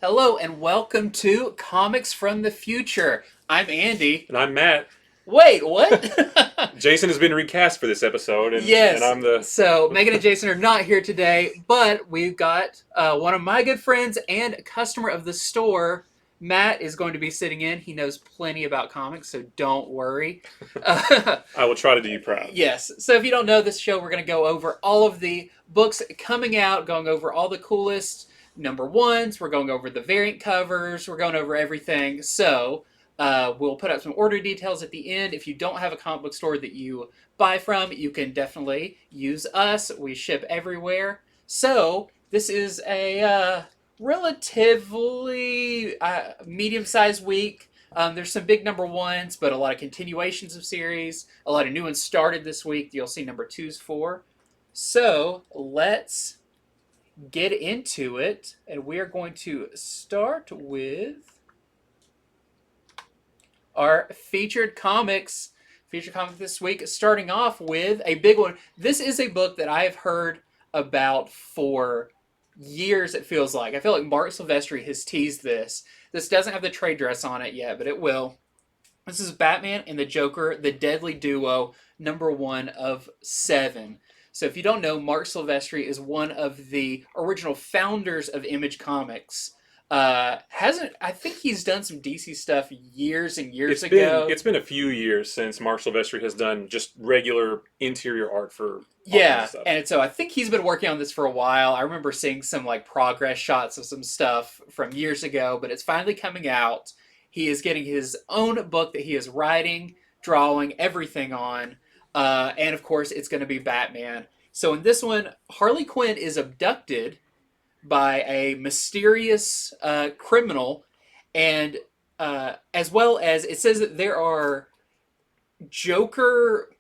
Hello and welcome to Comics from the Future. I'm Andy. And I'm Matt. Wait, what? Jason has been recast for this episode, and Yes. I'm the. So Megan and Jason are not here today, but we've got one of my good friends and customer of the store. Matt is going to be sitting in. He knows plenty about comics, so don't worry. I will try to do you proud. Yes. So if you don't know this show, we're going to go over all of the books coming out, going over all the coolest number ones. We're going over the variant covers. We're going over everything. So we'll put up some order details at the end. If you don't have a comic book store that you buy from, you can definitely use us. We ship everywhere. So this is a relatively medium-sized week. There's some big number ones, but a lot of continuations of series. A lot of new ones started this week. You'll see number twos for. So let's get into it, and we are going to start with our featured comics. Featured comic this week, starting off with a big one. This is a book that I have heard about for years, it feels like. I feel like Mark Silvestri has teased this. This doesn't have the trade dress on it yet, but it will. This is Batman and the Joker, the Deadly Duo, number 1 of 7. So if you don't know, Mark Silvestri is one of the original founders of Image Comics. I think he's done some DC stuff years and years ago. It's been a few years since Mark Silvestri has done just regular interior art for Yeah, stuff. and so I think he's been working on this for a while. I remember seeing some like progress shots of some stuff from years ago, but it's finally coming out. He is getting his own book that he is writing, drawing, everything on. And of course, it's going to be Batman. So in this one, Harley Quinn is abducted by a mysterious criminal, and as well as it says that there are Joker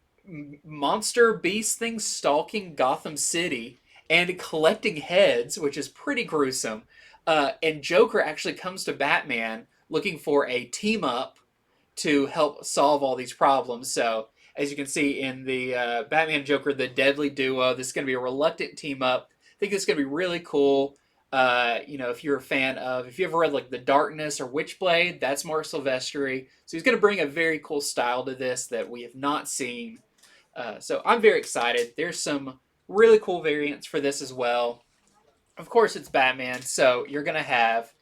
monster beast things stalking Gotham City and collecting heads, which is pretty gruesome. And Joker actually comes to Batman looking for a team up to help solve all these problems. So, as you can see in the Batman Joker, the Deadly Duo, this is going to be a reluctant team up. I think this is going to be really cool. If you're a fan of, if you ever read like The Darkness or Witchblade, that's Mark Silvestri. So he's going to bring a very cool style to this that we have not seen. So I'm very excited. There's some really cool variants for this as well. Of course, it's Batman, so you're going to have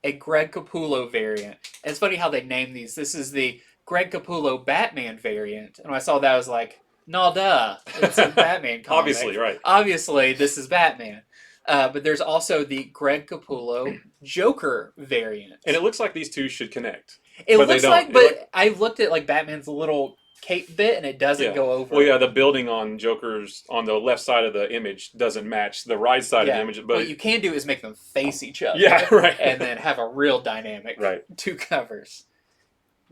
a Greg Capullo variant. And it's funny how they name these. This is the Greg Capullo Batman variant. And when I saw that, I was like, no, duh. It's a Batman comic. Obviously, right. Obviously, this is Batman. But there's also the Greg Capullo Joker variant. And it looks like these two should connect. It looks like, but I looked at like Batman's little cape bit and it doesn't go over. Well, yeah, the building on Joker's on the left side of the image doesn't match the right side of the image. But what you can do is make them face each other. Yeah, right. And then have a real dynamic. Right. Two covers.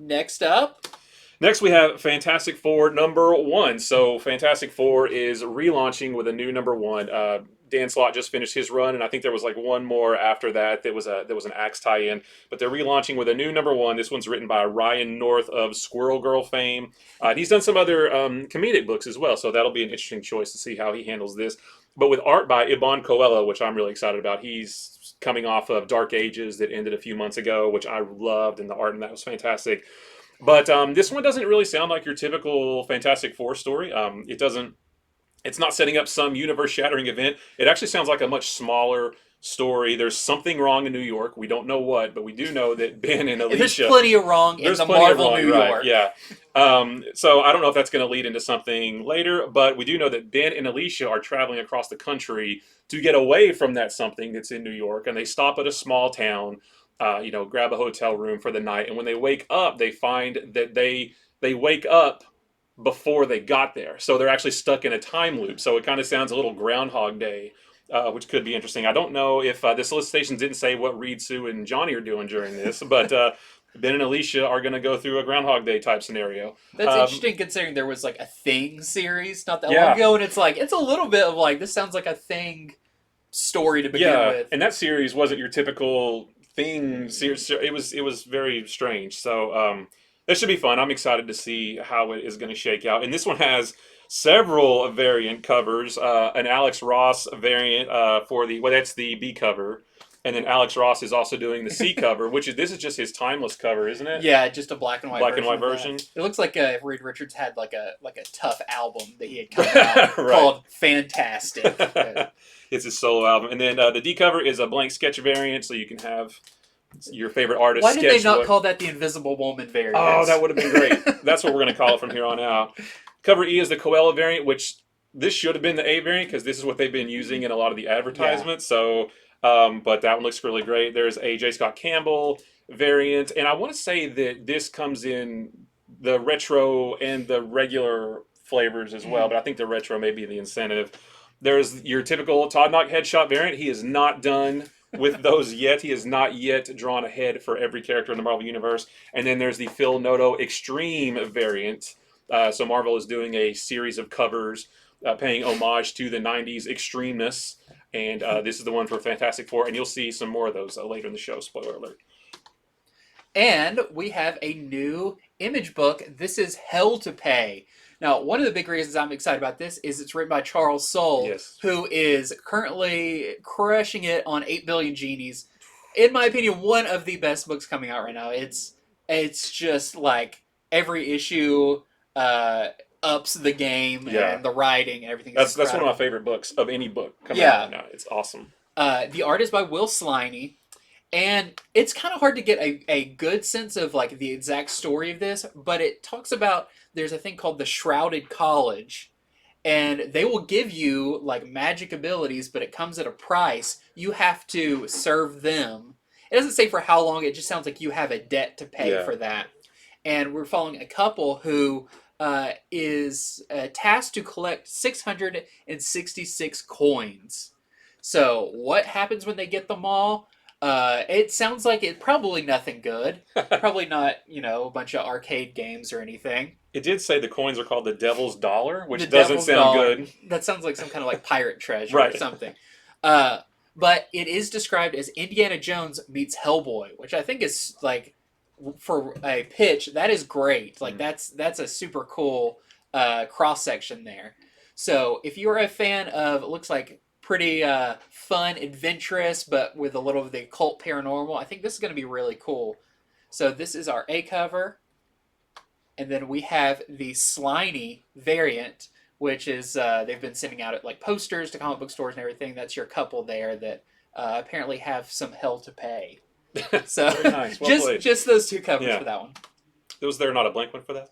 Next up. Next, we have Fantastic Four number 1. So Fantastic Four is relaunching with a new number 1. Dan Slott just finished his run, and I think there was like one more after that. There was an Axe tie-in, but they're relaunching with a new number 1. This one's written by Ryan North of Squirrel Girl fame. He's done some other comedic books as well, so that'll be an interesting choice to see how he handles this. But with art by Iban Coello, which I'm really excited about. He's coming off of Dark Ages that ended a few months ago, which I loved, and the art in that was fantastic. But this one doesn't really sound like your typical Fantastic Four story. It's not setting up some universe-shattering event. It actually sounds like a much smaller story. There's something wrong in New York. We don't know what, but we do know that Ben and Alicia... There's plenty of wrong in the Marvel New York. Yeah. So I don't know if that's going to lead into something later, but we do know that Ben and Alicia are traveling across the country to get away from that something that's in New York, and they stop at a small town, grab a hotel room for the night, and when they wake up, they find that they wake up before they got there. So they're actually stuck in a time loop. So it kind of sounds a little Groundhog Day, which could be interesting. I don't know if the solicitations didn't say what Reed, Sue, and Johnny are doing during this, but Ben and Alicia are going to go through a Groundhog Day type scenario. That's interesting considering there was like a Thing series not that long ago, and it's a little bit of like, this sounds like a Thing story to begin with. And that series wasn't your typical Thing series. It was very strange. So this should be fun. I'm excited to see how it is going to shake out. And this one has several variant covers. An Alex Ross variant that's the B cover. And then Alex Ross is also doing the C cover, this is just his timeless cover, isn't it? Yeah, just a black and white Black version. and white version. It looks like Reed Richards had like a tough album that he had come out right. called Fantastic. It's his solo album. And then the D cover is a blank sketch variant, so you can have your favorite artist. Why did they not call that the Invisible Woman variant? Oh, that would have been great. That's what we're going to call it from here on out. Cover E is the COELLO variant, which this should have been the A variant because this is what they've been using in a lot of the advertisements. Yeah. So, but that one looks really great. There's a J. Scott Campbell variant, and I want to say that this comes in the retro and the regular flavors as well, but I think the retro may be the incentive. There's your typical Todd Knock headshot variant. He is not done with those yet. He has not yet drawn a head for every character in the Marvel Universe. And then there's the Phil Noto Extreme variant. So Marvel is doing a series of covers paying homage to the 90s extremeness. And this is the one for Fantastic Four. And you'll see some more of those later in the show. Spoiler alert. And we have a new image book. This is Hell to Pay. Now, one of the big reasons I'm excited about this is it's written by Charles Soule, yes, who is currently crushing it on 8 Billion Genies. In my opinion, one of the best books coming out right now. It's just like every issue ups the game and the writing and everything. That's one of my favorite books of any book coming out right now. It's awesome. The art is by Will SLINEY. And it's kind of hard to get a good sense of like the exact story of this, but it talks about there's a thing called the Shrouded College, and they will give you like magic abilities, but it comes at a price. You have to serve them. It doesn't say for how long, it just sounds like you have a debt to pay for that. And we're following a couple who is tasked to collect 666 coins. So what happens when they get them all? It sounds like it's probably nothing good. Probably not, a bunch of arcade games or anything. It did say the coins are called the Devil's Dollar, which doesn't sound good. That sounds like some kind of like pirate treasure or something. But it is described as Indiana Jones meets Hellboy, which I think is like, for a pitch, that is great. Like that's a super cool cross section there. So if you're a fan of, it looks like pretty fun, adventurous, but with a little of the occult paranormal, I think this is going to be really cool. So this is our A cover. And then we have the SLINEY variant, which is, they've been sending out like posters to comic book stores and everything. That's your couple there that apparently have some hell to pay. So very nice. Well just those two covers for that one. Was there not a blank one for that?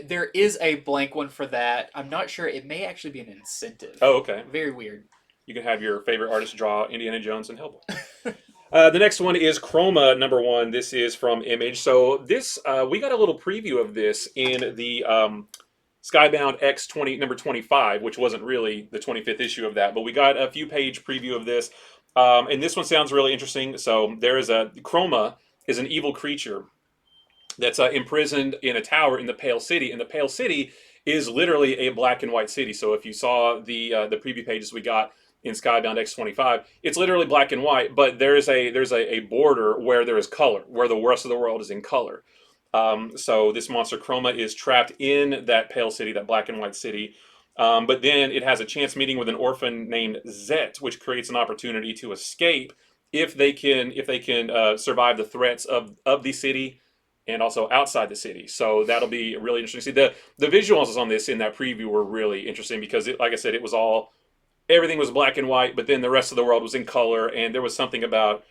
There is a blank one for that. I'm not sure. It may actually be an incentive. Oh, okay. Very weird. You can have your favorite artist draw Indiana Jones and Hellboy. The next one is Chroma #1. This is from Image. So this, we got a little preview of this in the Skybound X number 25, which wasn't really the 25th issue of that, but we got a few page preview of this. And this one sounds really interesting. So there is Chroma is an evil creature that's imprisoned in a tower in the Pale City, and the Pale City is literally a black and white city. So if you saw the preview pages we got in Skybound X25, it's literally black and white, but there's a border where there is color, where the rest of the world is in color. So this monster Chroma is trapped in that Pale City, that black and white city. But then it has a chance meeting with an orphan named Zet, which creates an opportunity to escape if they can survive the threats of the city and also outside the city. So that'll be really interesting. See, the visuals on this in that preview were really interesting because, like I said, it was everything was black and white, but then the rest of the world was in color, and there was something about,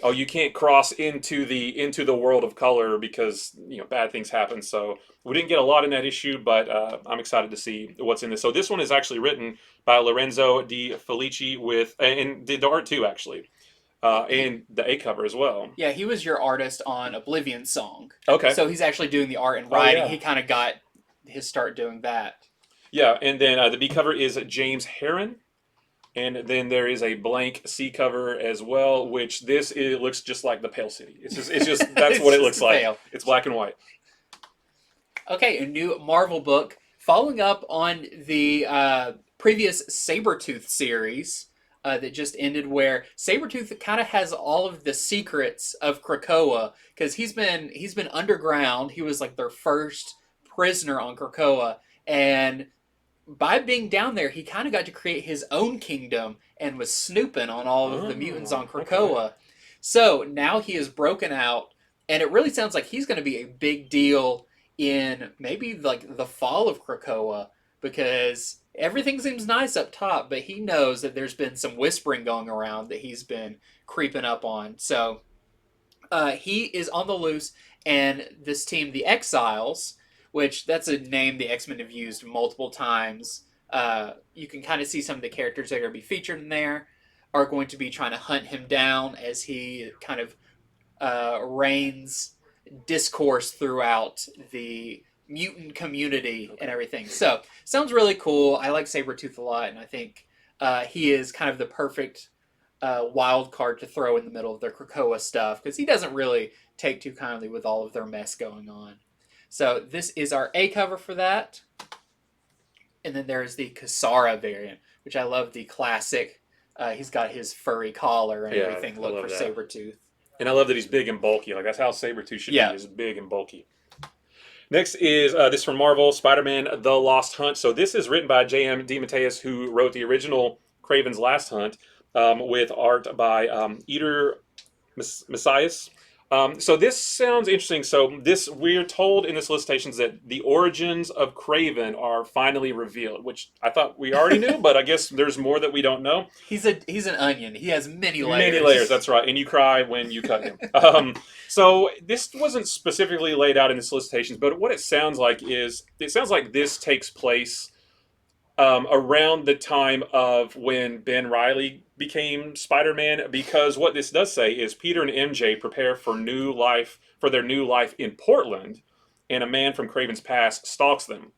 oh, you can't cross into the world of color because bad things happen. So we didn't get a lot in that issue, but I'm excited to see what's in this. So this one is actually written by Lorenzo Di Felici and did the art too, actually. And the A cover as well. Yeah, he was your artist on Oblivion Song. Okay. So he's actually doing the art and writing. Oh, yeah. He kind of got his start doing that. Yeah, and then the B cover is James Harren. And then there is a blank C cover as well, which it looks just like the Pale City. It's just that's what it looks like. Pale. It's black and white. Okay, a new Marvel book following up on the previous Sabretooth series. That just ended, where Sabretooth kind of has all of the secrets of Krakoa, because he's been underground. He was like their first prisoner on Krakoa, and by being down there, he kind of got to create his own kingdom and was snooping on all of the mutants on Krakoa. Okay. So now he is broken out, and it really sounds like he's going to be a big deal in maybe like the fall of Krakoa, because everything seems nice up top, but he knows that there's been some whispering going around that he's been creeping up on. So he is on the loose, and this team, the Exiles, which that's a name the X-Men have used multiple times. You can kind of see some of the characters that are going to be featured in there are going to be trying to hunt him down as he kind of reigns discourse throughout the mutant community and everything. So, sounds really cool. I like Sabretooth a lot, and I think he is kind of the perfect wild card to throw in the middle of their Krakoa stuff, because he doesn't really take too kindly with all of their mess going on. So this is our A cover for that. And then there's the CASSARA variant, which I love, the classic. He's got his furry collar and everything look for Sabretooth. And I love that he's big and bulky. Like, that's how Sabretooth should be. He's big and bulky. Next is this from Marvel, Spider-Man The Lost Hunt. So this is written by J.M. DeMatteis, who wrote the original Kraven's Last Hunt, with art by Eater Messias. So this sounds interesting. So we're told in the solicitations that the origins of Kraven are finally revealed, which I thought we already knew, but I guess there's more that we don't know. He's an onion. He has many layers. Many layers, that's right. And you cry when you cut him. So this wasn't specifically laid out in the solicitations, but what it sounds like is, this takes place around the time of when Ben Reilly became Spider-Man, because what this does say is Peter and MJ prepare for their new life in Portland, and a man from Kraven's past stalks them.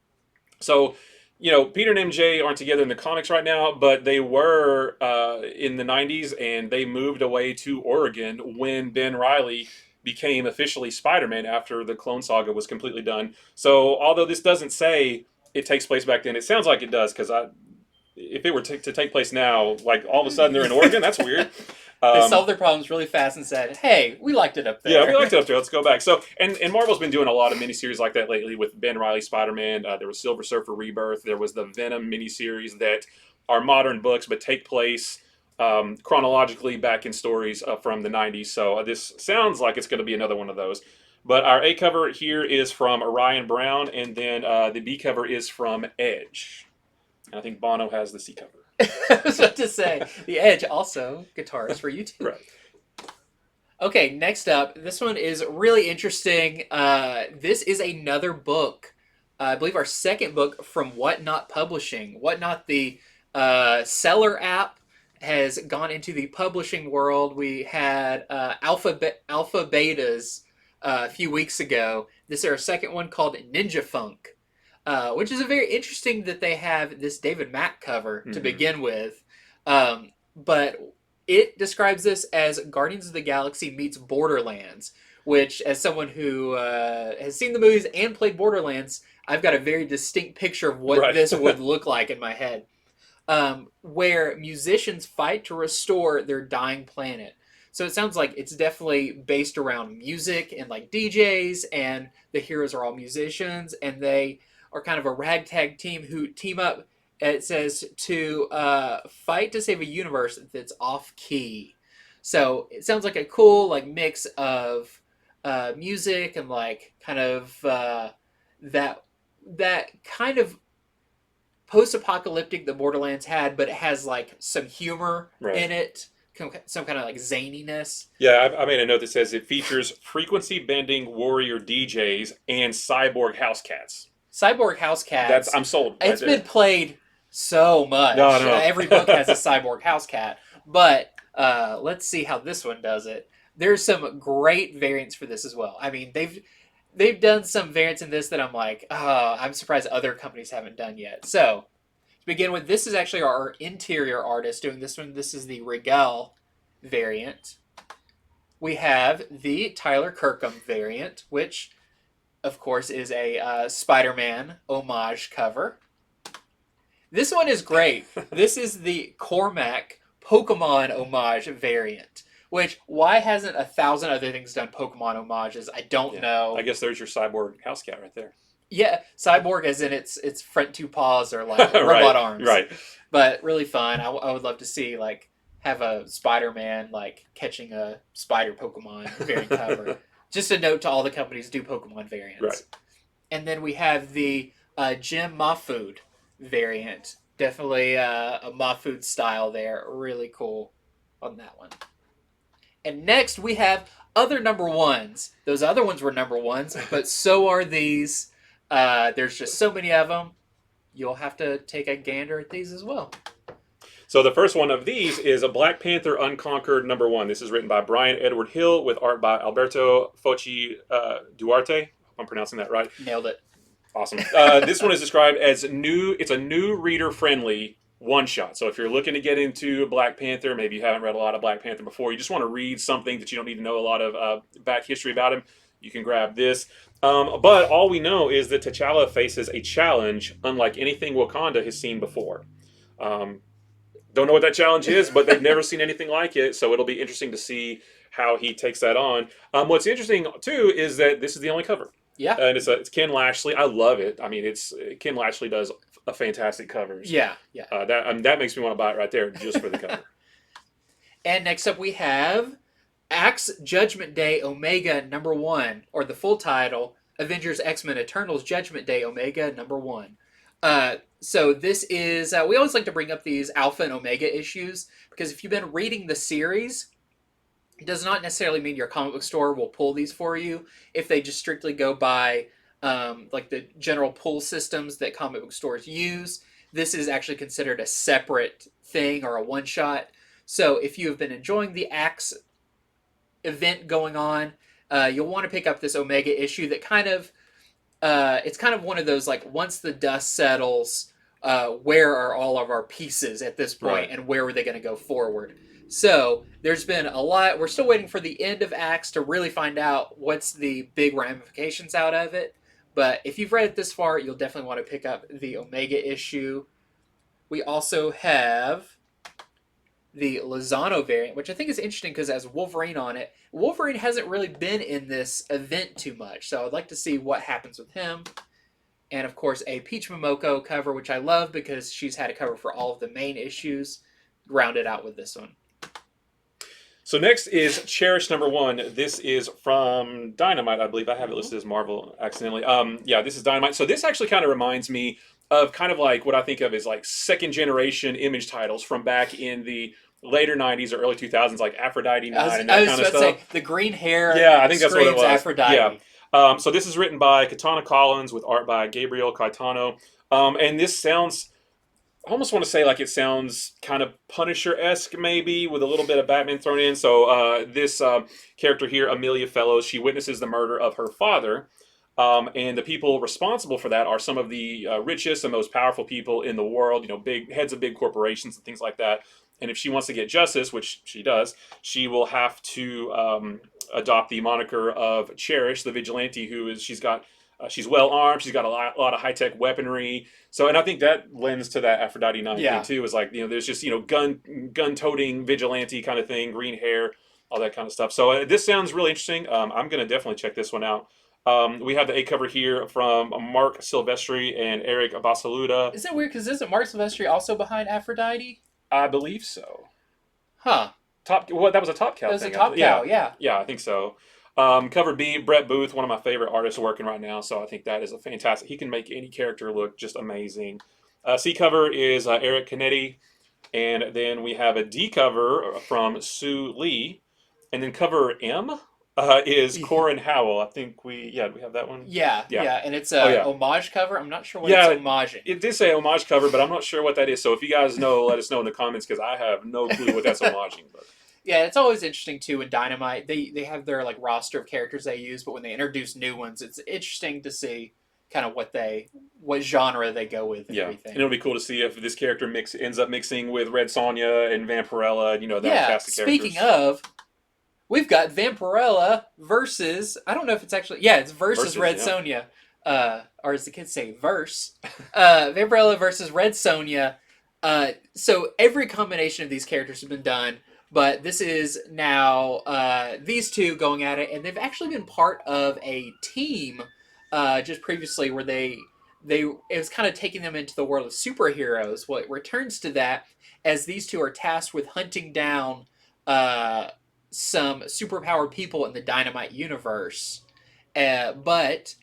So, Peter and MJ aren't together in the comics right now, but they were in the 90s, and they moved away to Oregon when Ben Reilly became officially Spider-Man after the Clone Saga was completely done. So, although this doesn't say it takes place back then, it sounds like it does, because if it were to take place now, like all of a sudden they're in Oregon, that's weird. They solved their problems really fast and said, "Hey, we liked it up there." Yeah, we liked it up there. Let's go back. So, and Marvel's been doing a lot of miniseries like that lately with Ben Reilly Spider-Man. There was Silver Surfer Rebirth. There was the Venom miniseries that are modern books but take place chronologically back in stories from the 90s. So this sounds like it's going to be another one of those. But our A cover here is from Orion Brown, and then the B cover is from Edge. And I think Bono has the C cover. I was about to say, the Edge, also guitarist for you too. Right. Okay, next up, this one is really interesting. This is another book. I believe our second book from Whatnot Publishing. Whatnot, the seller app, has gone into the publishing world. We had alpha betas a few weeks ago. This is our second one called Ninja Funk. Which is a very interesting that they have this David Mack cover to begin with. But it describes this as Guardians of the Galaxy meets Borderlands, which, as someone who has seen the movies and played Borderlands, I've got a very distinct picture of what this would look like in my head. Where musicians fight to restore their dying planet. So it sounds like it's definitely based around music and like DJs, and the heroes are all musicians, and they are kind of a ragtag team who team up, it says, to fight to save a universe that's off key. So it sounds like a cool like mix of music and like kind of that kind of post-apocalyptic that Borderlands had, but it has like some humor in it, some kind of like zaniness. Yeah, I made a note that says it features frequency-bending warrior DJs and cyborg house cats. Cyborg house cats. I'm sold. It's been played so much. No. Every book has a cyborg house cat. But let's see how this one does it. There's some great variants for this as well. I mean, they've done some variants in this that I'm like, I'm surprised other companies haven't done yet. So, to begin with, this is actually our interior artist doing this one. This is the Rigel variant. We have the Tyler Kirkham variant, which, of course, is a Spider-Man homage cover. This one is great. This is the Cormac Pokemon homage variant. Which, why hasn't 1,000 other things done Pokemon homages? I don't know. I guess there's your cyborg house cat right there. Yeah, cyborg as in its front two paws are like Right, robot arms. right. But really fun. I would love to see like have a Spider-Man like catching a spider Pokemon variant cover. Just a note to all the companies do Pokemon Right. variants. And then we have the Jim Mahfood variant. Definitely a Mahfood style there. Really cool on that one. And next we have other number ones. Those other ones were number ones, but so are these. There's just so many of them. You'll have to take a gander at these as well. So the first one of these is a Black Panther Unconquered #1. This is written by Brian Edward Hill with art by Alberto Foci Duarte. Hope I'm pronouncing that right. Nailed it. Awesome. This one is described as new. It's a new reader-friendly one-shot. So if you're looking to get into Black Panther, maybe you haven't read a lot of Black Panther before, you just want to read something that you don't need to know a lot of back history about him, you can grab this. But all we know is that T'Challa faces a challenge unlike anything Wakanda has seen before. Don't know what that challenge is, but they've never seen anything like it, so it'll be interesting to see how he takes that on. What's interesting, too, is that this is the only cover. Yeah. And it's Ken Lashley. I love it. I mean, Ken Lashley does a fantastic covers. Yeah. That makes me want to buy it right there just for the cover. And next up we have Axe Judgment Day Omega #1, or the full title, Avengers X-Men Eternals Judgment Day Omega #1. So this is, we always like to bring up these Alpha and Omega issues, because if you've been reading the series, it does not necessarily mean your comic book store will pull these for you if they just strictly go by like the general pull systems that comic book stores use. This is actually considered a separate thing or a one-shot. So if you have been enjoying the Axe event going on, you'll want to pick up this Omega issue that kind of, it's kind of one of those, like, once the dust settles, where are all of our pieces at this point, Right. and where are they going to go forward? So there's been a lot. We're still waiting for the end of Axe to really find out what's the big ramifications out of it. But if you've read it this far, you'll definitely want to pick up the Omega issue. We also have the Lozano variant, which I think is interesting because it has Wolverine on it. Wolverine hasn't really been in this event too much, so I'd like to see what happens with him. And of course, a Peach Momoko cover, which I love because she's had a cover for all of the main issues, rounded out with this one. So next is Cherish #1. This is from Dynamite, I believe. I have it listed as Marvel accidentally. Yeah, this is Dynamite. So this actually kind of reminds me of kind of like what I think of as like second generation Image titles from back in the later 90s or early 2000s, like Aphrodite 9 and that kind of stuff. Say, the green hair. Yeah, I think that's what it was. Aphrodite. Yeah. So this is written by Katana Collins with art by Gabriel Caetano. And this sounds, I almost want to say like it sounds kind of Punisher-esque maybe, with a little bit of Batman thrown in. So this character here, Amelia Fellows, she witnesses the murder of her father. And the people responsible for that are some of the richest and most powerful people in the world, you know, big heads of big corporations and things like that. And if she wants to get justice, which she does, she will have to adopt the moniker of Cherish, the vigilante, who is, she's well armed, she's got a lot of high tech weaponry. So, and I think that lends to that Aphrodite 9 thing too. Is like, you know, there's just, you know, gun toting vigilante kind of thing, green hair, all that kind of stuff. So this sounds really interesting. I'm gonna definitely check this one out. We have the A cover here from Mark Silvestri and Eric Basaluda. Isn't it weird because isn't Mark Silvestri also behind Aphrodite? I believe so. Huh. Well, that was a Top Cow. That was thing, a Top Cow, yeah. Yeah, I think so. Cover B, Brett Booth, one of my favorite artists working right now. So I think that is a fantastic. He can make any character look just amazing. C cover is Eric Canetti, and then we have a D cover from Sue Lee, and then cover M is Corin Howell. I think we have that one. Yeah, and it's a homage cover. I'm not sure what it's homaging. It did say homage cover, but I'm not sure what that is. So if you guys know, let us know in the comments, because I have no clue what that's homaging. But yeah, it's always interesting too in Dynamite. They have their like roster of characters they use, but when they introduce new ones, it's interesting to see kind of what genre they go with and everything. And it'll be cool to see if this character ends up mixing with Red Sonja and Vampirella, and, you know, that cast of characters. Speaking of, we've got Vampirella versus, I don't know if it's actually, it's versus Red Sonja. Or as the kids say, verse. Vampirella versus Red Sonja. So every combination of these characters has been done, but this is now these two going at it, and they've actually been part of a team just previously where they it was kind of taking them into the world of superheroes. Well, it returns to that as these two are tasked with hunting down some superpowered people in the Dynamite universe. But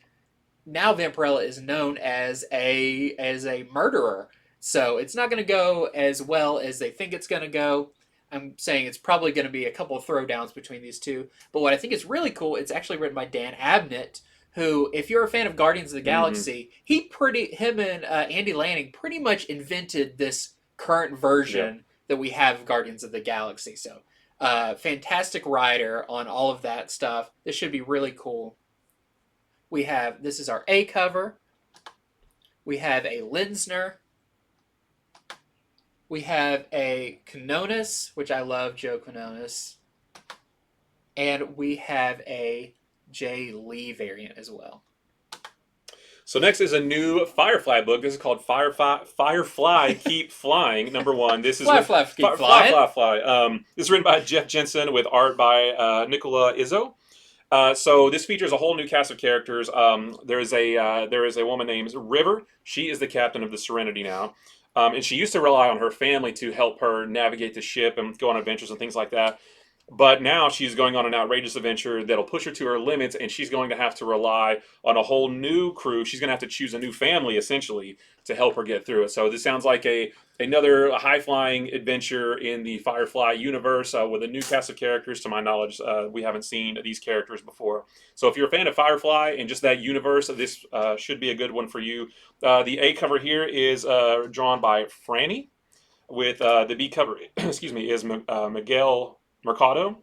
now Vampirella is known as a murderer, so it's not going to go as well as they think it's going to go. I'm saying it's probably going to be a couple of throwdowns between these two. But what I think is really cool, it's actually written by Dan Abnett, who, if you're a fan of Guardians of the Galaxy, him and Andy Lanning pretty much invented this current version that we have of Guardians of the Galaxy. So, fantastic writer on all of that stuff. This should be really cool. This is our A cover. We have a Linsner. We have a Quinones, which I love, Joe Quinones. And we have a Jay Lee variant as well. So next is a new Firefly book. This is called Firefly Keep Flying, #1. This is Firefly Keep Flying. This is written by Jeff Jensen with art by Nicola Izzo. So this features a whole new cast of characters. There is a woman named River. She is the captain of the Serenity now. And she used to rely on her family to help her navigate the ship and go on adventures and things like that. But now she's going on an outrageous adventure that'll push her to her limits, and she's going to have to rely on a whole new crew. She's going to have to choose a new family, essentially, to help her get through it. So this sounds like another high-flying adventure in the Firefly universe with a new cast of characters. To my knowledge, we haven't seen these characters before. So if you're a fan of Firefly and just that universe, this should be a good one for you. The A cover here is drawn by Franny, with the B cover, is Miguel Mercado.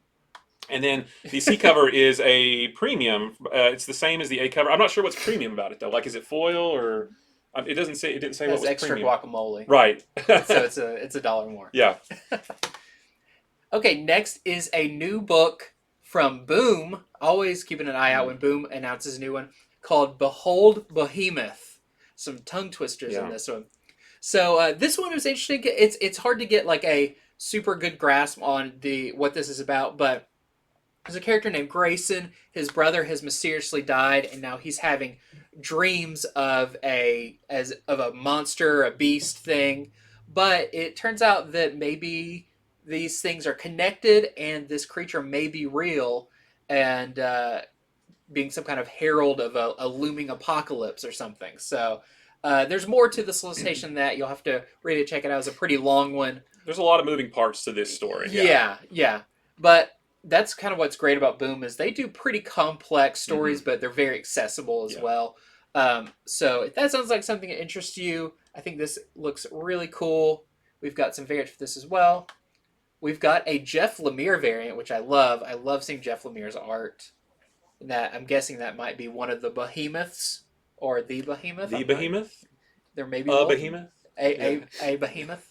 And then the C cover is a premium. It's the same as the A cover. I'm not sure what's premium about it, though. Like, is it foil or... It didn't say what was extra premium. Guacamole. Right. So it's $1 more. Yeah. Okay, next is a new book from Boom. Always keeping an eye out when Boom announces a new one, called Behold Behemoth. Some tongue twisters in this one. So this one is interesting. It's hard to get like a super good grasp on what this is about, but there's a character named Grayson. His brother has mysteriously died, and now he's having dreams of a monster, a beast thing. But it turns out that maybe these things are connected, and this creature may be real, and being some kind of herald of a looming apocalypse or something. So there's more to the solicitation than that. You'll have to really check it out. It's a pretty long one. There's a lot of moving parts to this story. Yeah. But that's kind of what's great about Boom is they do pretty complex stories, but they're very accessible as well. So if that sounds like something that interests you, I think this looks really cool. We've got some variants for this as well. We've got a Jeff Lemire variant, which I love. I love seeing Jeff Lemire's art. That I'm guessing that might be one of the Behemoths or the Behemoth. The Behemoth? There may be a Behemoth? A Behemoth.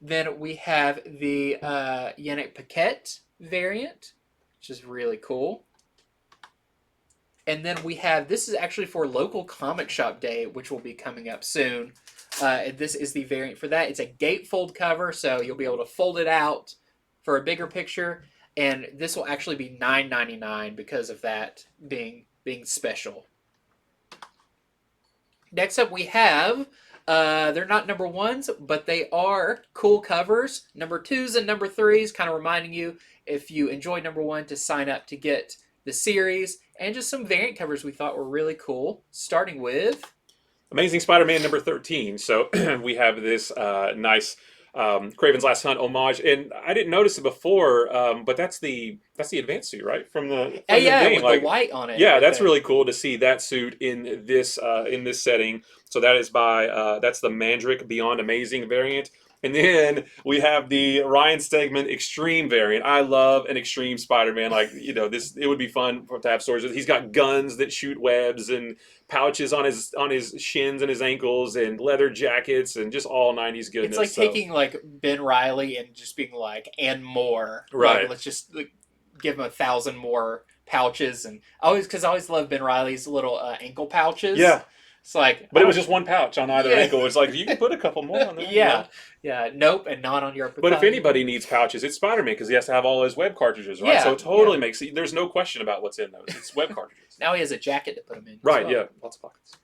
Then we have the Yannick Paquette variant, which is really cool. And then we have, this is actually for local comic shop day, which will be coming up soon. This is the variant for that. It's a gatefold cover, so you'll be able to fold it out for a bigger picture. And this will actually be $9.99 because of that being special. Next up we have, they're not #1s, but they are cool covers. #2s and #3s, kind of reminding you, if you enjoy #1, to sign up to get the series. And just some variant covers we thought were really cool, starting with Amazing Spider-Man #13. So we have this nice Kraven's Last Hunt homage, and I didn't notice it before, but that's the advanced suit, right? From the game, with the white on it. Yeah, that's really cool to see that suit in this setting. So that is by that's the Mandrick Beyond Amazing variant. And then we have the Ryan Stegman Extreme variant. I love an Extreme Spider-Man. Like, it would be fun to have stories with. He's got guns that shoot webs and pouches on his shins and his ankles and leather jackets and just all 90s goodness. It's like taking like Ben Reilly and just being like, and more. Right. Like, let's just give him 1,000 more pouches. And I always love Ben Reilly's little ankle pouches. Yeah. It's like, But it was just one pouch on either Yeah. ankle. It's like, you can put a couple more on there. you yeah, know? yeah, nope, and not on your upper But if thigh. anybody needs pouches, it's Spider-Man because he has to have all his web cartridges, right? Yeah, So it totally makes it. There's no question about what's in those. It's web cartridges. Now he has a jacket to put them in. as Right, well. yeah. Lots of pockets.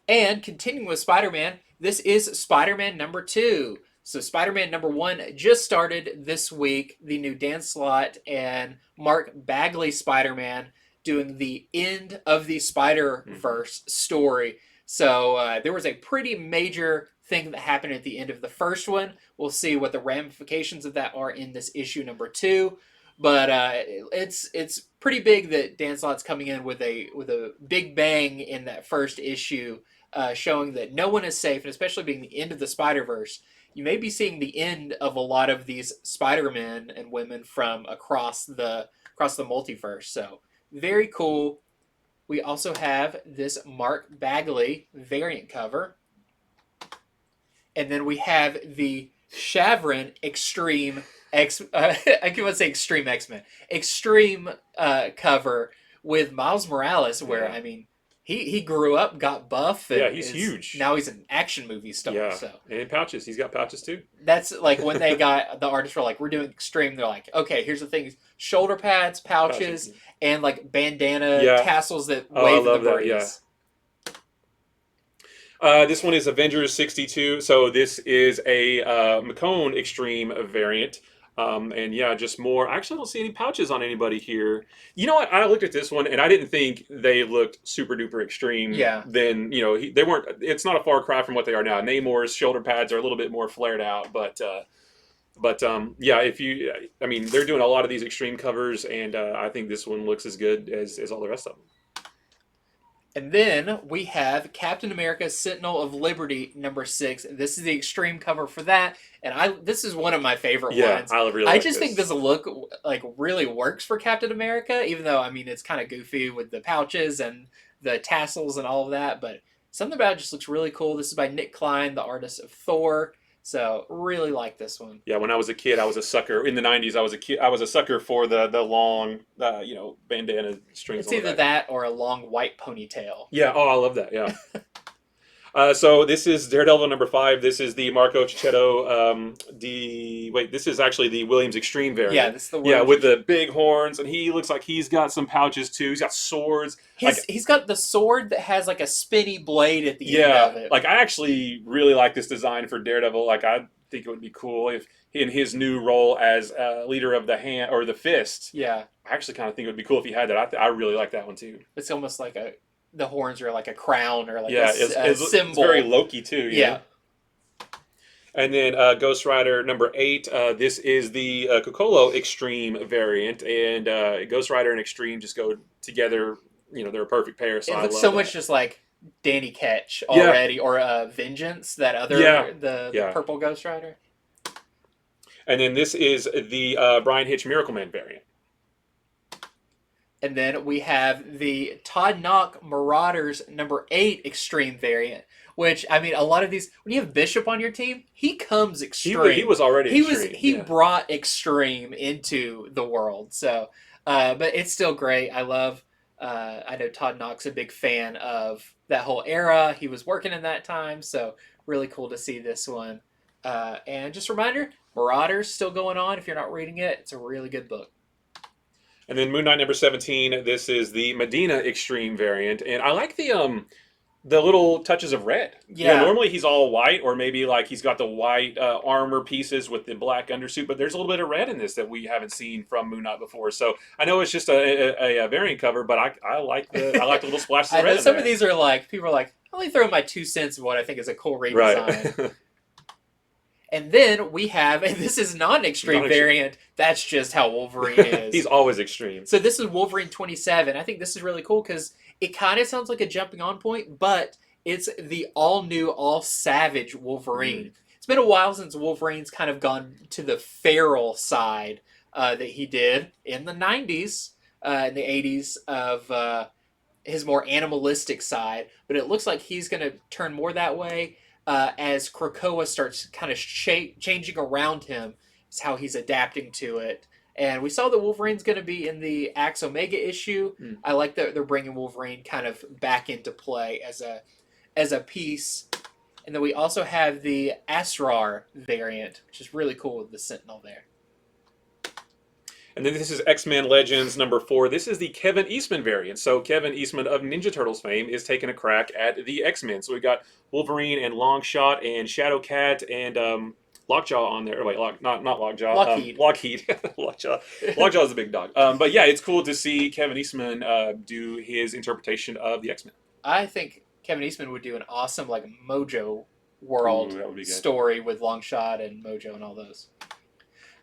And continuing with Spider-Man, this is Spider-Man number 2. So Spider-Man number 1 just started this week. The new Dan Slott and Mark Bagley Spider-Man doing the end of the Spider-Verse story. So there was a pretty major thing that happened at the end of the first one. We'll see what the ramifications of that are in this issue number 2. But it's pretty big that Dan Slott's coming in with a big bang in that first issue, showing that no one is safe, and especially being the end of the Spider-Verse, you may be seeing the end of a lot of these Spider-Men and women from across the multiverse. So very cool. We also have this Mark Bagley variant cover. And then we have the Shavrin Extreme I keep on saying Extreme X-Men. Extreme cover with Miles Morales, where, I mean, he grew up, got buff. And he's huge. Now he's an action movie star. Yeah, So and pouches. He's got pouches too. that's like when they got, the artists were like, we're doing Extreme. They're like, okay, here's the thing. Shoulder pads, pouches, and like bandana tassels that wave in the breeze. This one is Avengers 62. So this is a McCone Extreme variant. And yeah, just more. I actually don't see any pouches on anybody here. You know what? I looked at this one and I didn't think they looked super duper extreme. Yeah. Then, you know, they weren't. It's not a far cry from what they are now. Namor's shoulder pads are a little bit more flared out, but yeah, I mean, they're doing a lot of these extreme covers, and I think this one looks as good as all the rest of them. And then we have Captain America Sentinel of Liberty number 6. This is the extreme cover for that, and this is one of my favorite ones. I just think this look like really works for Captain America, even though, I mean, it's kind of goofy with the pouches and the tassels and all of that, but something about it just looks really cool. This is by Nick Klein, the artist of Thor. So really like this one. Yeah, when I was a kid, I was a sucker. In the '90s, I was a sucker for the long, bandana strings. It's either that or a long white ponytail. Yeah. Oh, I love that. Yeah. So this is Daredevil number 5. This is the Marco Cicchetto. This is actually the Williams Extreme variant. Yeah, this is the Williams with the big horns, and he looks like he's got some pouches too. He's got swords. He's got the sword that has like a spinny blade at the end of it. Like I actually really like this design for Daredevil. Like I think it would be cool if in his new role as leader of the hand or the fist. Yeah, I actually kind of think it would be cool if he had that. I really like that one too. It's almost like the horns are like a crown or like a symbol. It's very Loki too. Yeah. And then Ghost Rider number 8. This is the COELLO Extreme variant, and Ghost Rider and Extreme just go together. You know, they're a perfect pair. So it looks so much just like Danny Ketch already, or Vengeance, that other the purple Ghost Rider. And then this is the Brian Hitch Miracle Man variant. And then we have the Todd Nauck Marauders number 8 Extreme variant. Which, I mean, a lot of these, when you have Bishop on your team, he comes extreme. He was already extreme. He brought extreme into the world. So, but it's still great. I love, I know Todd Nauck's a big fan of that whole era. He was working in that time. So, really cool to see this one. And just a reminder, Marauders still going on. If you're not reading it, it's a really good book. And then Moon Knight number 17. This is the Medina Extreme variant. And I like the little touches of red. Yeah. Normally he's all white, or maybe like he's got the white armor pieces with the black undersuit, but there's a little bit of red in this that we haven't seen from Moon Knight before. So I know it's just a variant cover, but I like the little splashes of red. Some of these are like, people are like, I'll only throw my 2 cents of what I think is a cool redesign. Right. And then we have, and this is not an extreme variant, that's just how Wolverine is. He's always extreme. So this is Wolverine 27. I think this is really cool because it kind of sounds like a jumping on point, but it's the all-new, all-savage Wolverine. It's been a while since Wolverine's kind of gone to the feral side that he did in the 90s, in the 80s, of his more animalistic side. But it looks like he's going to turn more that way. As Krakoa starts kind of changing around him, is how he's adapting to it. And we saw that Wolverine's going to be in the Axe Omega issue. I like that they're bringing Wolverine kind of back into play as as a piece. And then we also have the Asrar variant, which is really cool with the Sentinel there. And then this is X-Men Legends number 4. This is the Kevin Eastman variant. So Kevin Eastman of Ninja Turtles fame is taking a crack at the X-Men. So we got Wolverine and Longshot and Shadowcat and Lockjaw on there. Wait, not Lockjaw. Lockheed. Lockheed. Lockjaw. Lockjaw is a big dog. But yeah, it's cool to see Kevin Eastman do his interpretation of the X-Men. I think Kevin Eastman would do an awesome like Mojo world story with Longshot and Mojo and all those.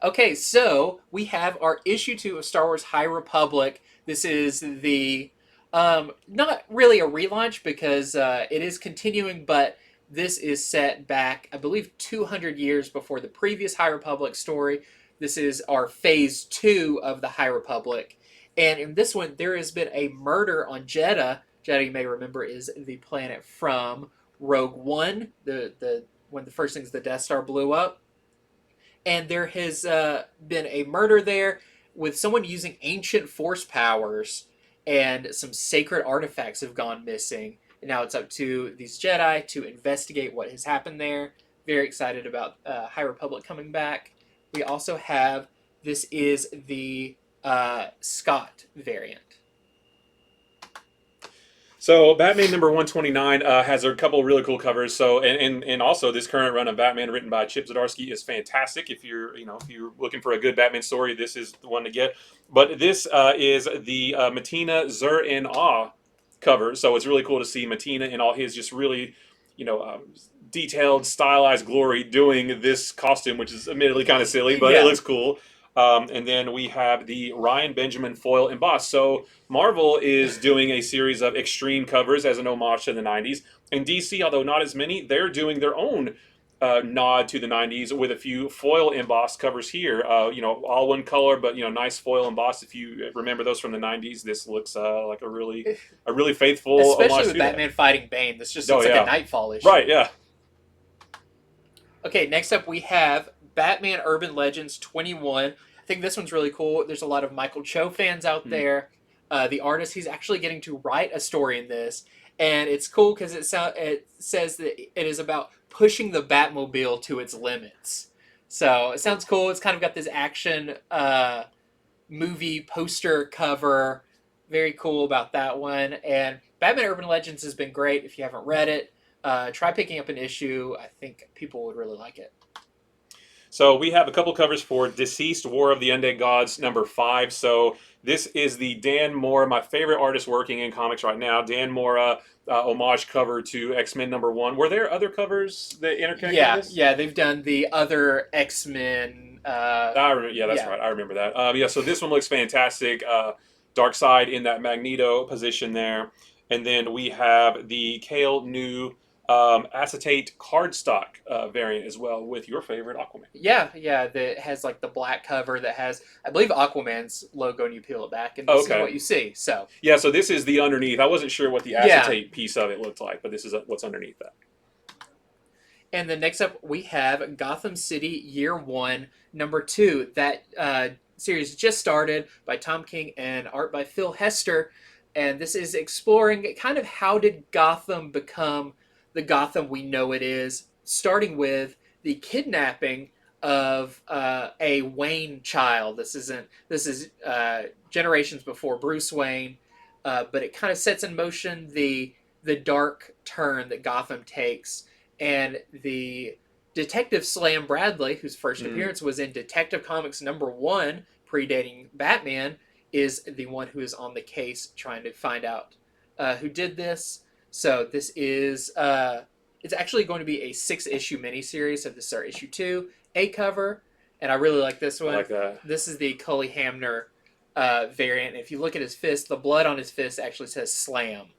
Okay, so we have our issue 2 of Star Wars High Republic. This is the not really a relaunch because it is continuing, but this is set back, I believe, 200 years before the previous High Republic story. This is our phase 2 of the High Republic. And in this one, there has been a murder on Jedha. Jedha, you may remember, is the planet from Rogue One, when the first things the Death Star blew up. And there has been a murder there with someone using ancient force powers, and some sacred artifacts have gone missing. And now it's up to these Jedi to investigate what has happened there. Very excited about High Republic coming back. We also have, this is the Scott variant. So Batman number 129 has a couple of really cool covers. So and also this current run of Batman written by Chip Zdarsky is fantastic. If you're looking for a good Batman story, this is the one to get. But this is the Matina Zur in Awe cover. So it's really cool to see Matina in all his just really detailed, stylized glory doing this costume, which is admittedly kind of silly, but it looks cool. And then we have the Ryan Benjamin foil embossed. So Marvel is doing a series of X-TREME covers as an homage to the 90s. And DC, although not as many, they're doing their own nod to the 90s with a few foil embossed covers here. All one color, but nice foil embossed. If you remember those from the 90s, this looks like a really faithful especially homage with to Batman that. fighting Bane. This just looks like a Nightfall issue. Right, yeah. Okay, next up we have Batman Urban Legends 21. I think this one's really cool. There's a lot of Michael Cho fans out there. The artist, he's actually getting to write a story in this. And it's cool because it says that it is about pushing the Batmobile to its limits. So it sounds cool. It's kind of got this action movie poster cover. Very cool about that one. And Batman Urban Legends has been great. If you haven't read it, try picking up an issue. I think people would really like it. So we have a couple covers for Deceased War of the Undead Gods number 5. So this is the Dan Mora, my favorite artist working in comics right now. Dan Mora homage cover to X-Men number 1. Were there other covers that interconnect with this? Yeah, they've done the other X-Men. I remember, that's right. I remember that. So this one looks fantastic. Darkseid in that Magneto position there. And then we have the Kale New acetate cardstock variant as well with your favorite Aquaman. Yeah, that has like the black cover that has, I believe, Aquaman's logo, and you peel it back and this is what you see. So so this is the underneath. I wasn't sure what the acetate piece of it looked like, but this is what's underneath that. And then next up we have Gotham City Year 1 number 2. That series just started by Tom King and art by Phil Hester, and this is exploring kind of how did Gotham become the Gotham we know it is, starting with the kidnapping of a Wayne child. This is generations before Bruce Wayne, but it kind of sets in motion the dark turn that Gotham takes, and the Detective Slam Bradley, whose first appearance was in Detective Comics number 1, predating Batman, is the one who is on the case trying to find out who did this. So this is, it's actually going to be a 6-issue miniseries. So this is our issue 2, A cover, and I really like this one. I like that. This is the Cully Hamner variant. If you look at his fist, the blood on his fist actually says Slam.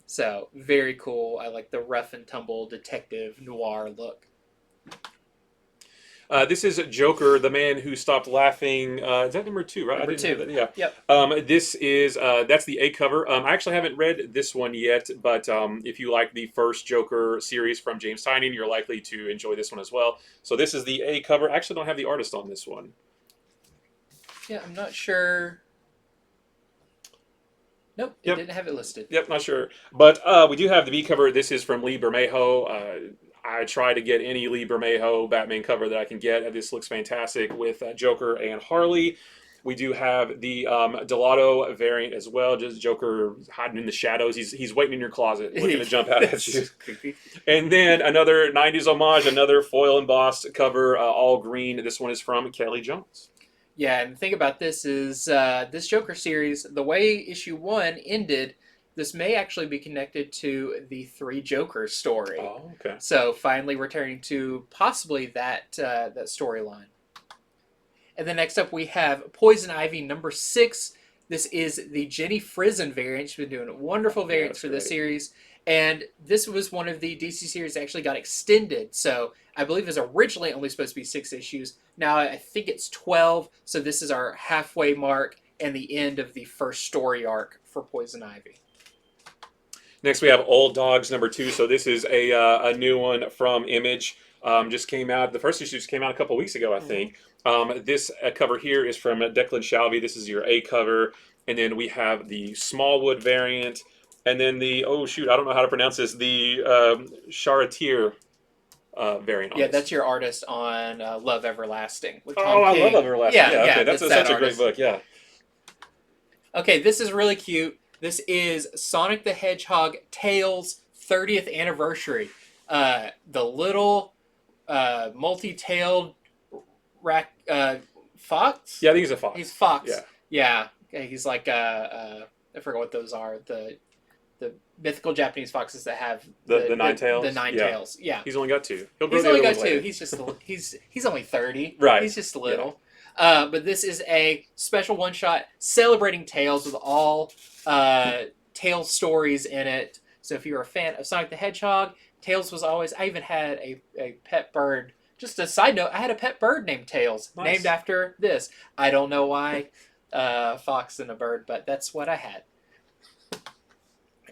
So very cool. I like the rough and tumble detective noir look. This is Joker, the man who stopped laughing. Is that number 2, right? Number 2. Yeah. Yep. This is that's the A cover. I actually haven't read this one yet, but if you like the first Joker series from James Tynion, you're likely to enjoy this one as well. So this is the A cover. I actually don't have the artist on this one. Yeah, I'm not sure. Nope, it Yep. didn't have it listed. Yep, not sure. But we do have the B cover. This is from Lee Bermejo. I try to get any Lee Bermejo Batman cover that I can get. This looks fantastic with Joker and Harley. We do have the Delato variant as well. Just Joker hiding in the shadows. He's waiting in your closet, looking to jump out at you. Creepy. And then another 90s homage, another foil embossed cover, all green. This one is from Kelly Jones. Yeah, and the thing about this is this Joker series, the way issue 1 ended, this may actually be connected to the 3 Jokers story. Oh, okay. So finally returning to possibly that that storyline. And then next up we have Poison Ivy number 6. This is the Jenny Frison variant. She's been doing wonderful variants for this series. And this was one of the DC series that actually got extended. So I believe it was originally only supposed to be 6 issues. Now I think it's 12. So this is our halfway mark and the end of the first story arc for Poison Ivy. Next we have Old Dogs number 2. So this is a new one from Image. Just came out. The first issue just came out a couple weeks ago, I think. This cover here is from Declan Shalvey. This is your A cover. And then we have the Smallwood variant. And then the, oh shoot, I don't know how to pronounce this, the Charretier variant. Yeah, that's your artist on Love Everlasting. With Tom Oh, I King. love Everlasting. Yeah, okay. That's such a great book, yeah. Okay, this is really cute. This is Sonic the Hedgehog Tails 30th anniversary. The little multi-tailed fox? Yeah, I think he's a fox. He's fox. Yeah. Yeah. He's like I forget what those are. The mythical Japanese foxes that have the 9 tails. The 9 tails. Yeah. He's only got 2. He'll grow He's the only other got ones 2. later. He's just he's only 30. Right. He's just little. Yeah. But this is a special one shot celebrating Tails with all Tails stories in it. So if you're a fan of Sonic the Hedgehog, Tails was always. I even had a pet bird. Just a side note, I had a pet bird named Tails, named after this. I don't know why, fox and a bird, but that's what I had.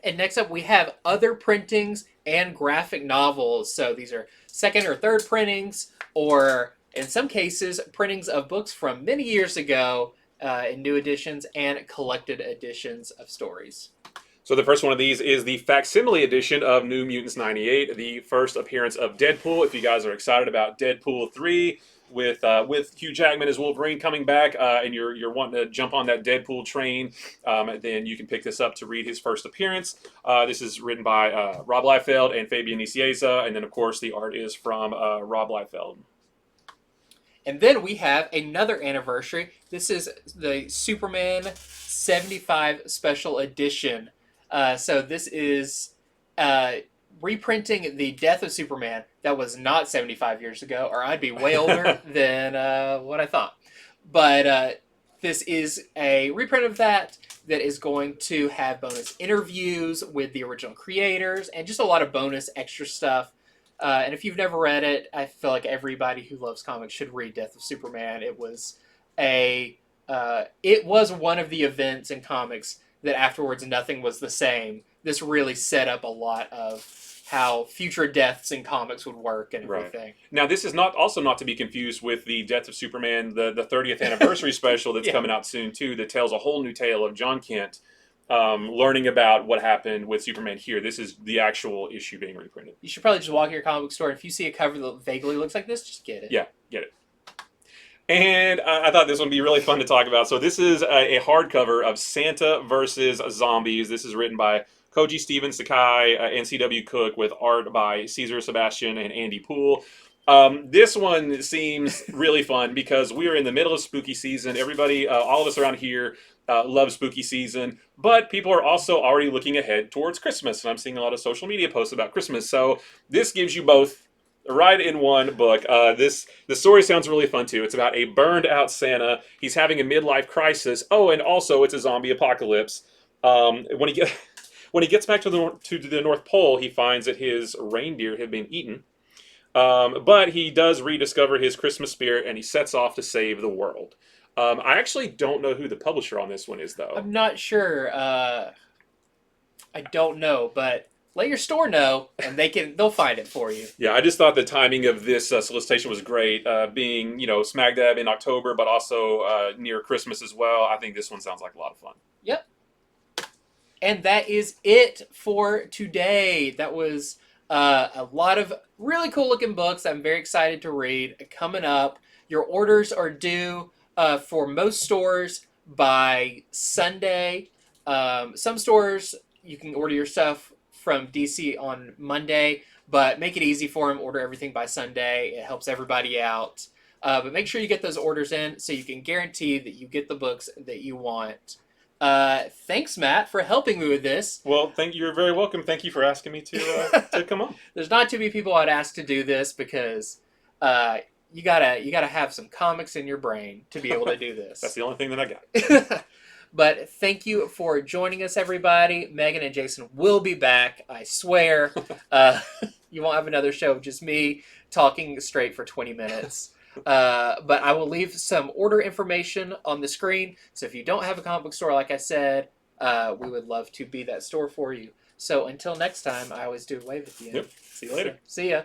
And next up, we have other printings and graphic novels. So these are second or third printings, or in some cases, printings of books from many years ago in new editions and collected editions of stories. So the first one of these is the facsimile edition of New Mutants 98, the first appearance of Deadpool. If you guys are excited about Deadpool 3 with Hugh Jackman as Wolverine coming back, and you're wanting to jump on that Deadpool train, then you can pick this up to read his first appearance. This is written by Rob Liefeld and Fabian Nicieza, and then of course the art is from Rob Liefeld. And then we have another anniversary. This is the Superman 75 Special Edition. So this is reprinting the death of Superman that was not 75 years ago, or I'd be way older than what I thought. But this is a reprint of that is going to have bonus interviews with the original creators and just a lot of bonus extra stuff. And if you've never read it, I feel like everybody who loves comics should read Death of Superman. It was one of the events in comics that afterwards nothing was the same. This really set up a lot of how future deaths in comics would work and everything. Right. Now, this is not to be confused with the Death of Superman, the 30th anniversary special that's coming out soon too, that tells a whole new tale of John Kent learning about what happened with Superman here. This is the actual issue being reprinted. You should probably just walk in your comic book store, and if you see a cover that vaguely looks like this, just get it. Yeah, get it. And I thought this would be really fun to talk about. So this is a hardcover of Santa versus Zombies. This is written by Koji Stephen Sakai and C.W. Cook with art by Cesar Sebastian and Andy Poole. This one seems really fun because we are in the middle of spooky season. Everybody, all of us around here love spooky season, but people are also already looking ahead towards Christmas. And I'm seeing a lot of social media posts about Christmas. So this gives you both right in one book. The story sounds really fun too. It's about a burned out Santa. He's having a midlife crisis. Oh, and also it's a zombie apocalypse. When he gets back to the North Pole, he finds that his reindeer have been eaten. But he does rediscover his Christmas spirit, and he sets off to save the world. I actually don't know who the publisher on this one is, though. I'm not sure. I don't know, but let your store know, and they'll find it for you. Yeah, I just thought the timing of this solicitation was great, being smack dab in October, but also near Christmas as well. I think this one sounds like a lot of fun. Yep. And that is it for today. That was a lot of really cool looking books I'm very excited to read coming up. Your orders are due for most stores by Sunday. Some stores you can order your stuff from DC on Monday, but make it easy for them. Order everything by Sunday. It helps everybody out. But make sure you get those orders in so you can guarantee that you get the books that you want. Thanks, Matt, for helping me with this. Well, you're very welcome. Thank you for asking me to come on. There's not too many people I'd ask to do this because you gotta have some comics in your brain to be able to do this. That's the only thing that I got. But thank you for joining us, everybody. Megan and Jason will be back, I swear. You won't have another show of just me talking straight for 20 minutes. But I will leave some order information on the screen. So if you don't have a comic book store, like I said, we would love to be that store for you. So until next time, I always do wave at the end. Yep. See you later. See ya.